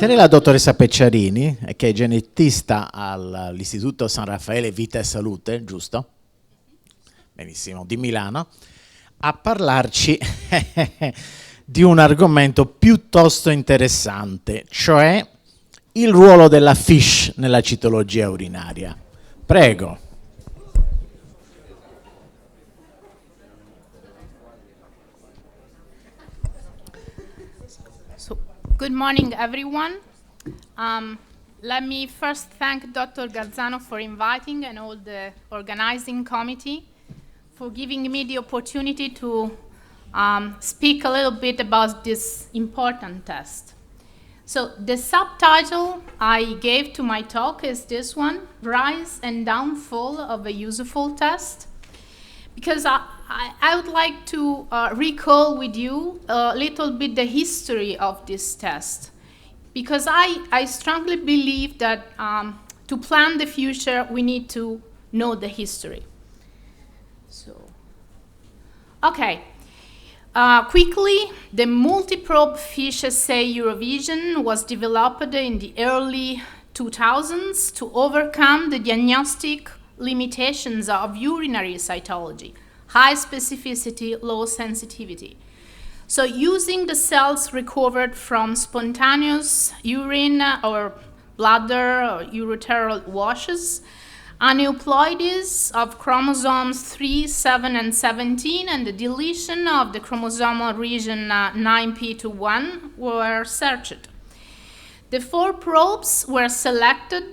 Lei è la dottoressa Pecciarini, che è genetista all'Istituto San Raffaele Vita e Salute, giusto? Benissimo, di Milano, a parlarci di un argomento piuttosto interessante, cioè il ruolo della FISH nella citologia urinaria. Prego. Good morning, everyone. Let me first thank Dr. Gazzano for inviting and all the organizing committee for giving me the opportunity to speak a little bit about this important test. So the subtitle I gave to my talk is this one, Rise and Downfall of a Useful Test, because I would like to recall with you a little bit the history of this test, because I strongly believe that to plan the future, we need to know the history. So, okay. Quickly, the multi-probe FISH assay Eurovision was developed in the early 2000s to overcome the diagnostic limitations of urinary cytology, high specificity, low sensitivity. So using the cells recovered from spontaneous urine or bladder or ureteral washes, aneuploidies of chromosomes 3, 7, and 17, and the deletion of the chromosomal region 9p to 1 were searched. The 4 probes were selected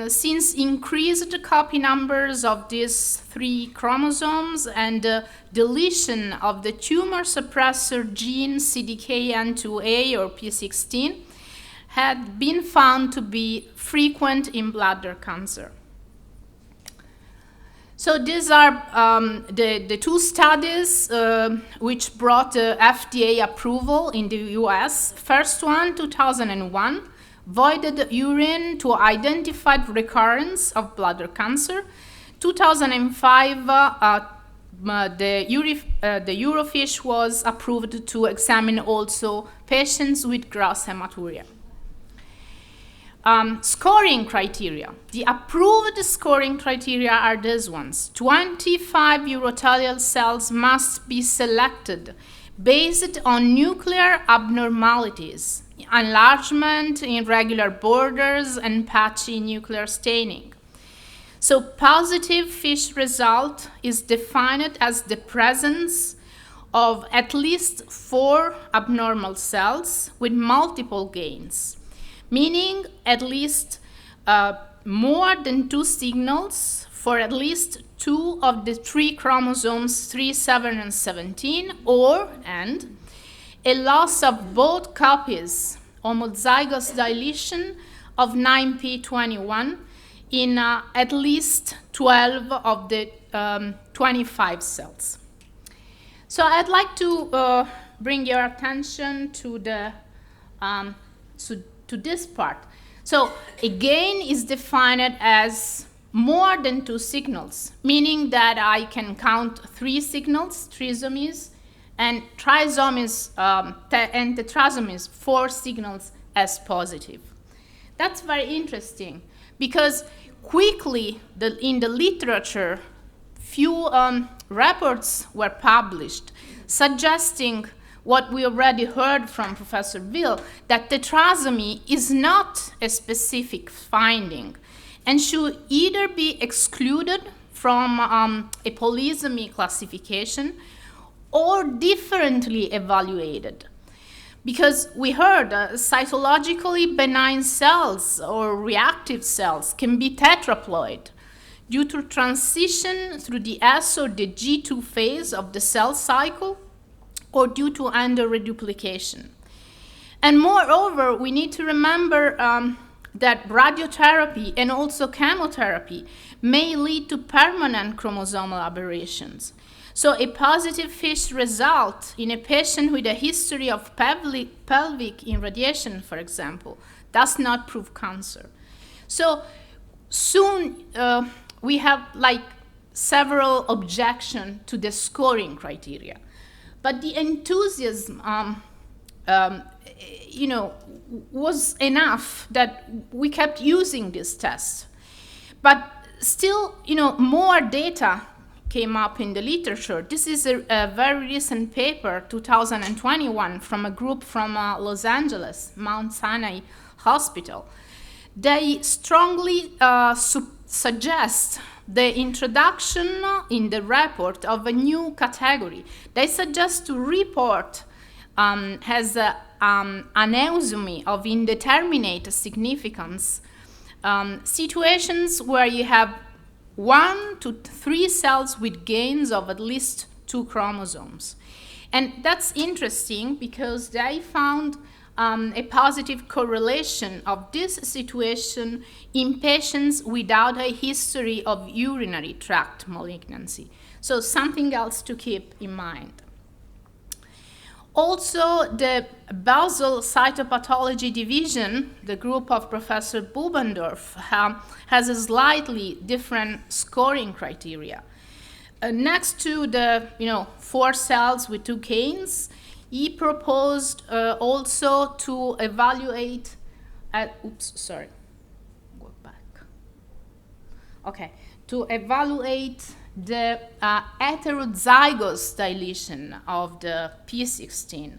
since increased copy numbers of these 3 chromosomes and deletion of the tumor suppressor gene CDKN2A or P16 had been found to be frequent in bladder cancer. So these are the 2 studies which brought FDA approval in the US. First one, 2001, voided urine to identify recurrence of bladder cancer. 2005, the Eurofish was approved to examine also patients with gross hematuria. Scoring criteria. The approved scoring criteria are these ones. 25 urothelial cells must be selected based on nuclear abnormalities, enlargement, irregular borders, and patchy nuclear staining. So positive FISH result is defined as the presence of at least 4 abnormal cells with multiple gains, meaning at least more than 2 signals for at least 2 of the 3 chromosomes 3, 7, and 17, and a loss of both copies, homozygous deletion of 9p21 in at least 12 of the 25 cells. So I'd like to bring your attention to the to this part. So a gain is defined as more than 2 signals, meaning that I can count 3 signals, trisomies, and trisomies and tetrasomies, 4 signals as positive. That's very interesting because quickly in the literature, few reports were published suggesting what we already heard from Professor Will, that tetrasomy is not a specific finding and should either be excluded from a polysemy classification or differently evaluated. Because we heard cytologically benign cells or reactive cells can be tetraploid due to transition through the S or the G2 phase of the cell cycle, or due to endoreduplication. And moreover, we need to remember that radiotherapy and also chemotherapy may lead to permanent chromosomal aberrations. So a positive FISH result in a patient with a history of pelvic irradiation, for example, does not prove cancer. So soon we have several objections to the scoring criteria. But the enthusiasm was enough that we kept using this test. But still, more data came up in the literature. This is a very recent paper, 2021, from a group from Los Angeles, Mount Sinai Hospital. They strongly suggest the introduction in the report of a new category. They suggest to report as aneuploidy of indeterminate significance situations where you have 1 to 3 cells with gains of at least 2 chromosomes. And that's interesting because they found a positive correlation of this situation in patients without a history of urinary tract malignancy. So something else to keep in mind. Also, the Basel Cytopathology Division, the group of Professor Bubendorf, has a slightly different scoring criteria. Next to the 4 cells with 2 gains, he proposed also to evaluate to evaluate the heterozygous deletion of the P16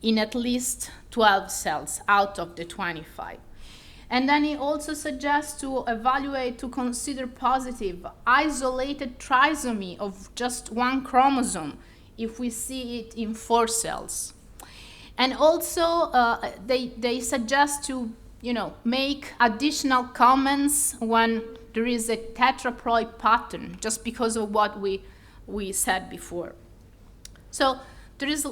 in at least 12 cells out of the 25. And then he also suggests to evaluate, to consider positive isolated trisomy of just 1 chromosome if we see it in 4 cells. And also they suggest to make additional comments when there is a tetraploid pattern, just because of what we said before. So there is,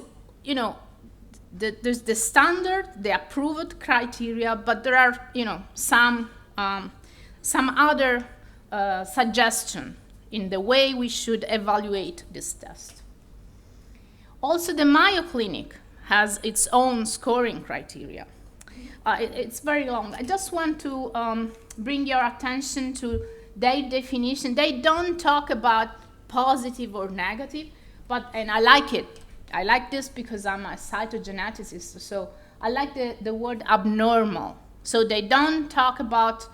there's the standard, the approved criteria, but there are, some other suggestion in the way we should evaluate this test. Also, the Mayo Clinic has its own scoring criteria. It's very long. I just want to bring your attention to their definition. They don't talk about positive or negative, and I like it. I like this because I'm a cytogeneticist, so I like the word abnormal. So they don't talk about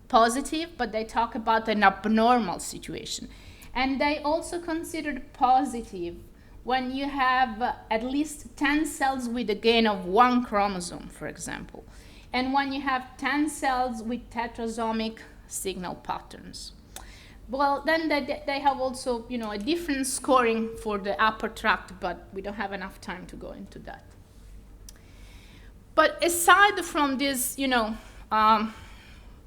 positive, but they talk about an abnormal situation. And they also considered positive when you have at least 10 cells with a gain of 1 chromosome, for example, and when you have 10 cells with tetrasomic signal patterns. Well, then they have also, a different scoring for the upper tract, but we don't have enough time to go into that. But aside from this,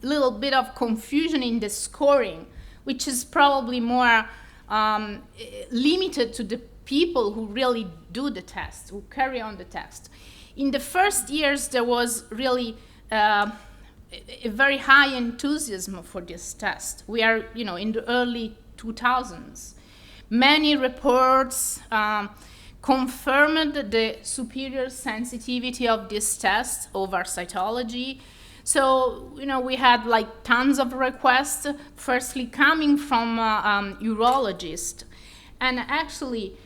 little bit of confusion in the scoring, which is probably more limited to the people who really do the test, who carry on the test. In the first years, there was really a very high enthusiasm for this test. We are, in the early 2000s. Many reports confirmed the superior sensitivity of this test over cytology. So, we had tons of requests, firstly coming from urologists. And actually,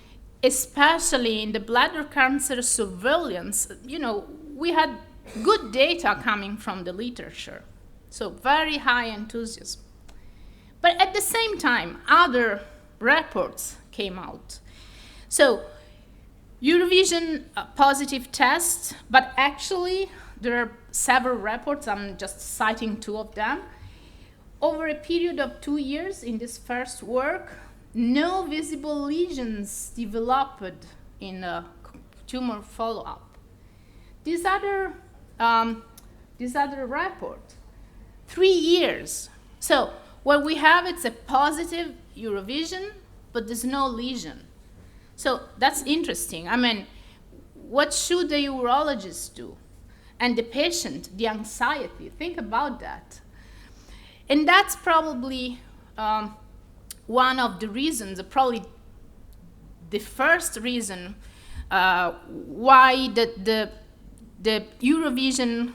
especially in the bladder cancer surveillance, we had good data coming from the literature. So very high enthusiasm. But at the same time, other reports came out. So Eurovision positive test, but actually there are several reports, I'm just citing 2 of them. Over a period of 2 years in this first work, no visible lesions developed in a tumor follow-up. This other report, 3 years. So what we have, it's a positive Eurovision, but there's no lesion. So that's interesting. I mean, what should the urologist do? And the patient, the anxiety, think about that. And that's probably one of the reasons, probably the first reason why the Eurovision,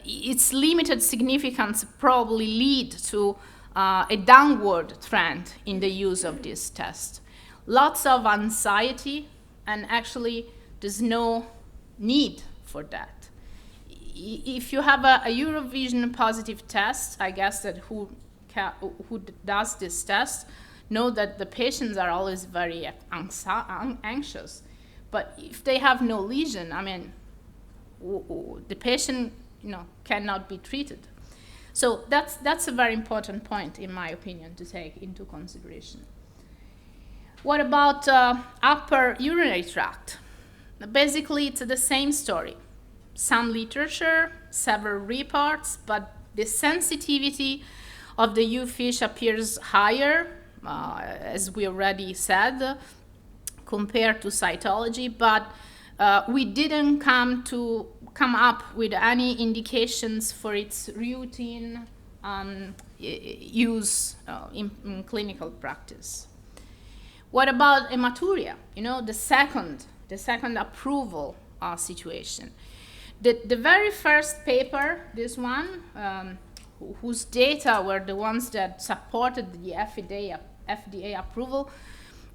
its limited significance probably lead to a downward trend in the use of this test. Lots of anxiety, and actually there's no need for that. If you have a Eurovision positive test, I guess that who does this test know that the patients are always very anxious. But if they have no lesion, I mean, the patient, cannot be treated. So that's a very important point, in my opinion, to take into consideration. What about upper urinary tract? Basically, it's the same story. Some literature, several reports, but the sensitivity of the UFish appears higher, as we already said, compared to cytology, but we didn't come up with any indications for its routine use in clinical practice. What about hematuria? The second approval situation. The very first paper, this one, whose data were the ones that supported the FDA approval,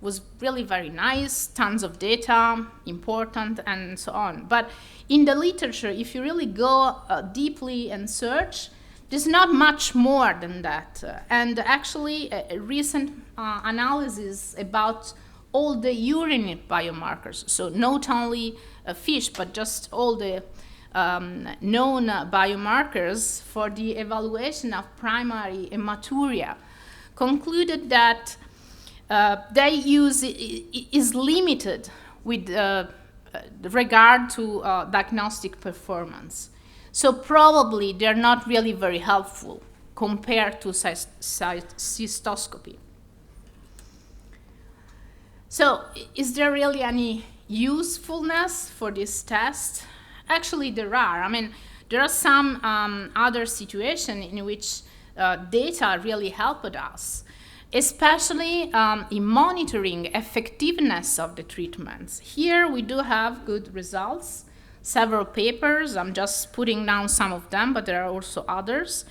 was really very nice, tons of data, important, and so on. But in the literature, if you really go deeply and search, there's not much more than that. And actually, a recent analysis about all the urine biomarkers, so not only fish, but just all the known biomarkers for the evaluation of primary hematuria, concluded that their use is limited with regard to diagnostic performance. So probably they're not really very helpful compared to cystoscopy. So is there really any usefulness for this test? Actually, there are. I mean, there are some other situations in which data really helped us, especially in monitoring effectiveness of the treatments. Here we do have good results, several papers. I'm just putting down some of them, but there are also others.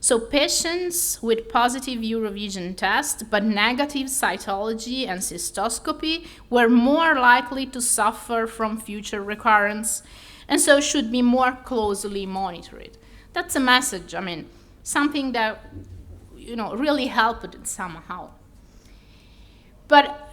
So patients with positive Eurovision test but negative cytology and cystoscopy were more likely to suffer from future recurrence, and so should be more closely monitored. That's a message, I mean, something that really helped it somehow. But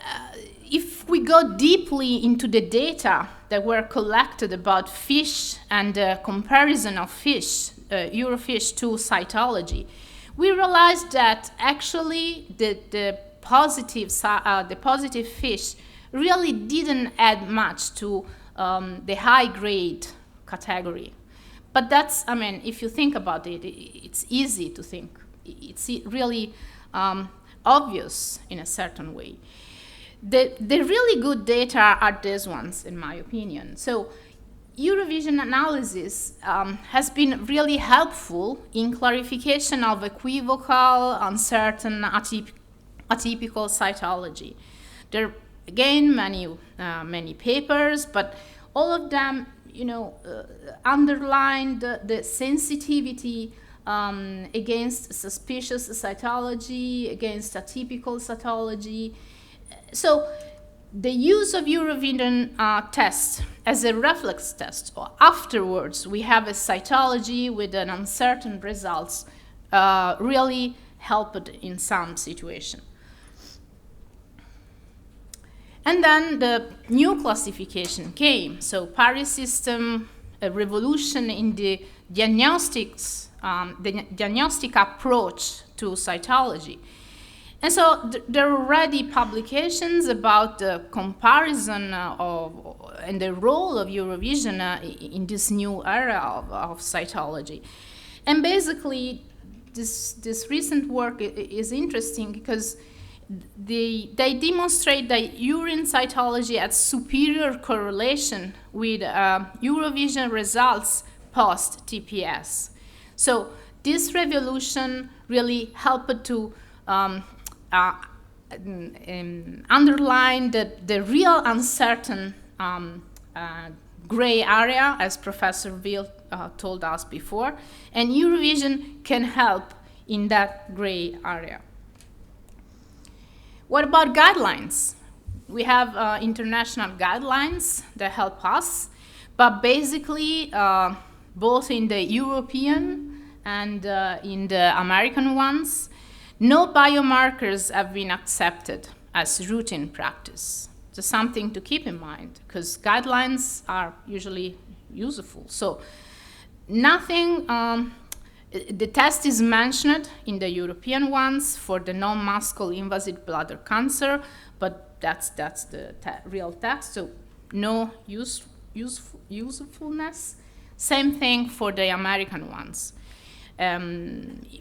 if we go deeply into the data that were collected about fish and the comparison of fish, Eurofish to cytology, we realized that actually the positive fish really didn't add much to the high grade category. But that's, I mean, if you think about it, it's easy to think. It's really obvious in a certain way. The really good data are these ones, in my opinion. So Eurovision analysis has been really helpful in clarification of equivocal, uncertain, atypical cytology. There are, again, many papers, but all of them, underline the sensitivity against suspicious cytology, against atypical cytology. So the use of Eurovision test as a reflex test, or afterwards we have a cytology with an uncertain results, really helped in some situation. And then the new classification came. So Paris system, a revolution in the diagnostics, the diagnostic approach to cytology. And so there are already publications about the comparison and the role of Eurovision in this new era of cytology. And basically, this recent work is interesting because they demonstrate that urine cytology has superior correlation with Eurovision results post-TPS. So this revolution really helped to underline the real uncertain gray area, as Professor Will told us before, and Eurovision can help in that gray area. What about guidelines? We have international guidelines that help us, But basically, both in the European and in the American ones, no biomarkers have been accepted as routine practice. Just something to keep in mind, because guidelines are usually useful. So nothing, the test is mentioned in the European ones for the non-muscle invasive bladder cancer, but that's the real test, so no usefulness. Same thing for the American ones.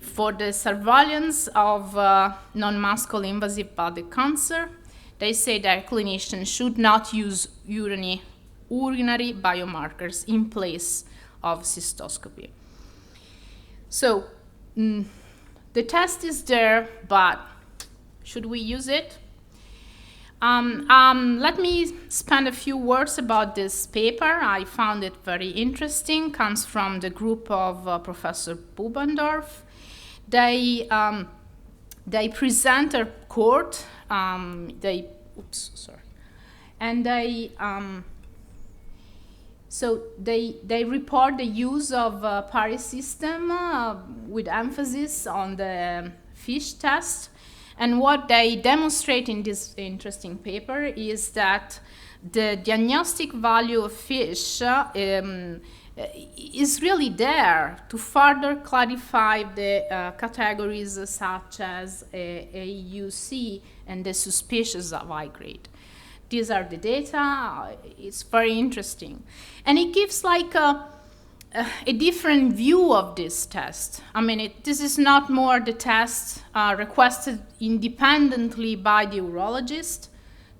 For the surveillance of non-muscle invasive bladder cancer, they say that clinicians should not use urinary biomarkers in place of cystoscopy. So the test is there, but should we use it? Let me spend a few words about this paper. I found it very interesting. Comes from the group of Professor Bubendorf. They present a court. And they report the use of Paris system with emphasis on the fish test. And what they demonstrate in this interesting paper is that the diagnostic value of fish is really there to further clarify the categories such as AUC and the suspicious of high grade. These are the data. It's very interesting. And it gives like a different view of this test. I mean, this is not more the test requested independently by the urologist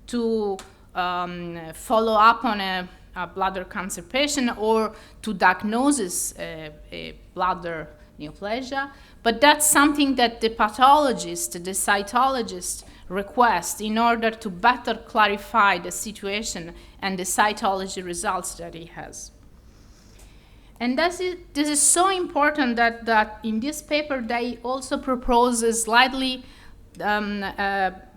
to follow up on a bladder cancer patient or to diagnose a bladder neoplasia, but that's something that the pathologist, the cytologist, request in order to better clarify the situation and the cytology results that he has. And this is so important that in this paper they also propose a slightly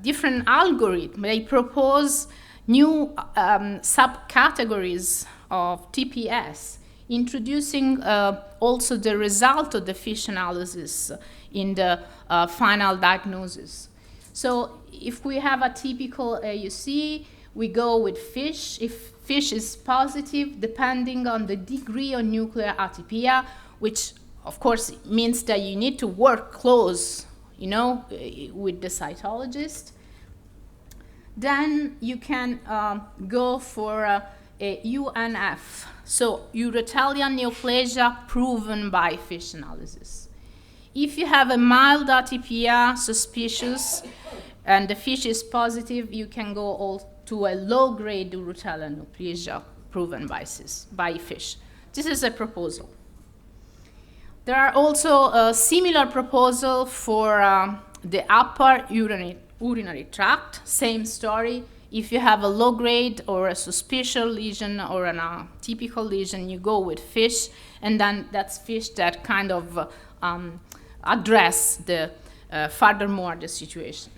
different algorithm. They propose new subcategories of TPS, introducing also the result of the fish analysis in the final diagnosis. So if we have a typical AUC, we go with fish. If fish is positive, depending on the degree of nuclear atypia, which of course means that you need to work close, with the cytologist, then you can go for a UNF, so urothelial neoplasia proven by fish analysis. If you have a mild atypia, suspicious, and the fish is positive, you can go to a low-grade urothelial neoplasia proven by fish. This is a proposal. There are also a similar proposal for the upper urinary tract. Same story. If you have a low-grade or a suspicious lesion or a typical lesion, you go with fish, and then that's fish that kind of address furthermore the situation.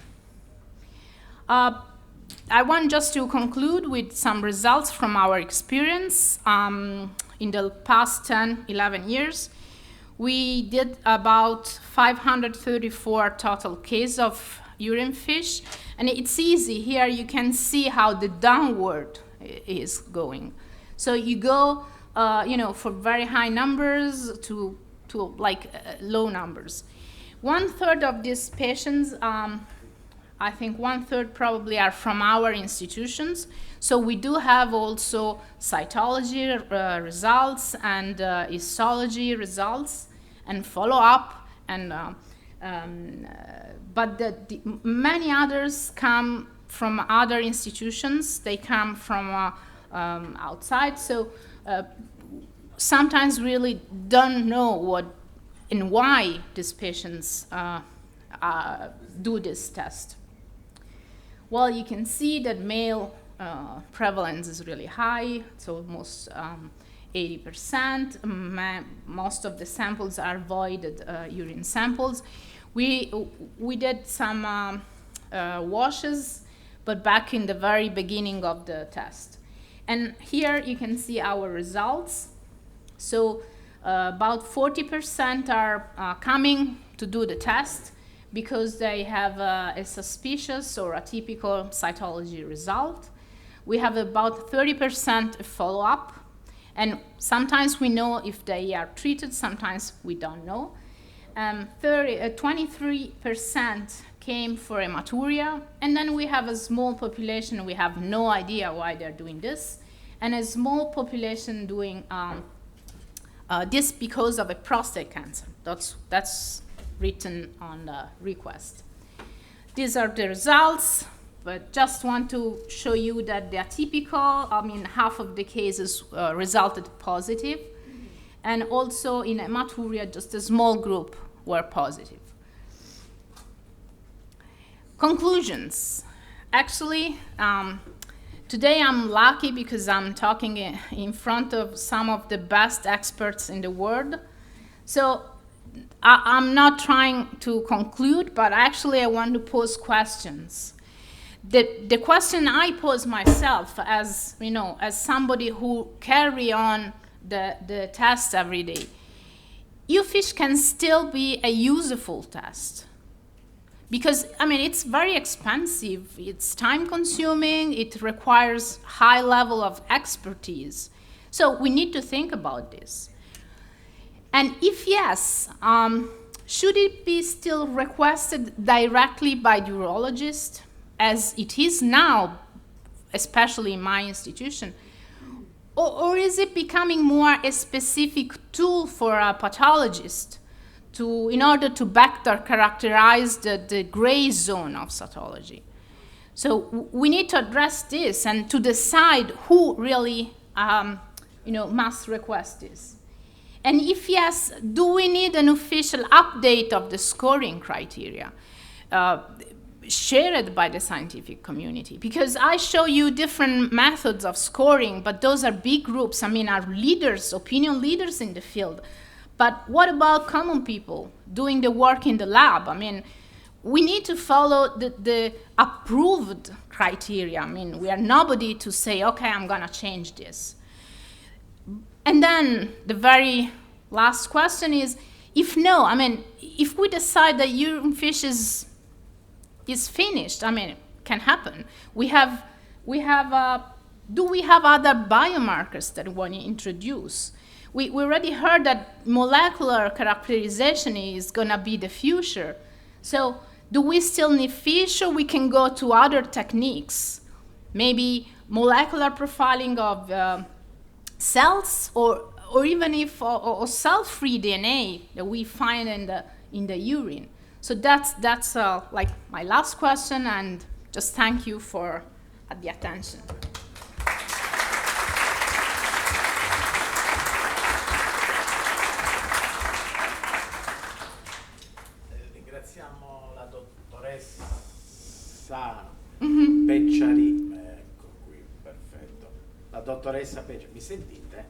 I want just to conclude with some results from our experience. In the past 10, 11 years, we did about 534 total cases of urine fish, and it's easy. Here you can see how the downward is going. So you go, for very high numbers to like low numbers. 1/3 of these patients, I think 1/3 probably are from our institutions. So we do have also cytology results and histology results and follow-up, and but many others come from other institutions. They come from outside, so sometimes really don't know what and why these patients do this test. Well, you can see that male prevalence is really high. It's almost 80%. Most of the samples are voided urine samples. We did some washes, but back in the very beginning of the test. And here you can see our results. So about 40% are coming to do the test because they have a suspicious or atypical cytology result. We have about 30% follow-up, and sometimes we know if they are treated, sometimes we don't know. 23% came for hematuria, and then we have a small population, we have no idea why they're doing this, and a small population doing this because of a prostate cancer. That's written on the request. These are the results, but just want to show you that the atypical, half of the cases resulted positive, and also in hematuria, just a small group were positive. Conclusions. Actually, today I'm lucky because I'm talking in front of some of the best experts in the world. So I'm not trying to conclude, but actually I want to pose questions. The question I pose myself as somebody who carry on the test every day, UFISH can still be a useful test. Because, it's very expensive, it's time-consuming, it requires high level of expertise. So we need to think about this. And if yes, should it be still requested directly by the urologist, as it is now, especially in my institution? Or is it becoming more a specific tool for a pathologist in order to better characterize the gray zone of cytology? So we need to address this and to decide who really must request this. And if yes, do we need an official update of the scoring criteria shared by the scientific community? Because I show you different methods of scoring, but those are big groups, are leaders, opinion leaders in the field. But what about common people doing the work in the lab? We need to follow the approved criteria. We are nobody to say, okay, I'm gonna change this. And then the very last question is, if we decide that urine fish is finished, can happen. Do we have other biomarkers that we want to introduce? We already heard that molecular characterization is going to be the future. So do we still need fish, or we can go to other techniques? Maybe molecular profiling of cells, or even if or cell-free DNA that we find in the urine. So that's like my last question, and just thank you for the attention. Ringraziamo la dottoressa Pecciarini. Ecco qui, perfetto. La dottoressa Pecciarini, mi sentite?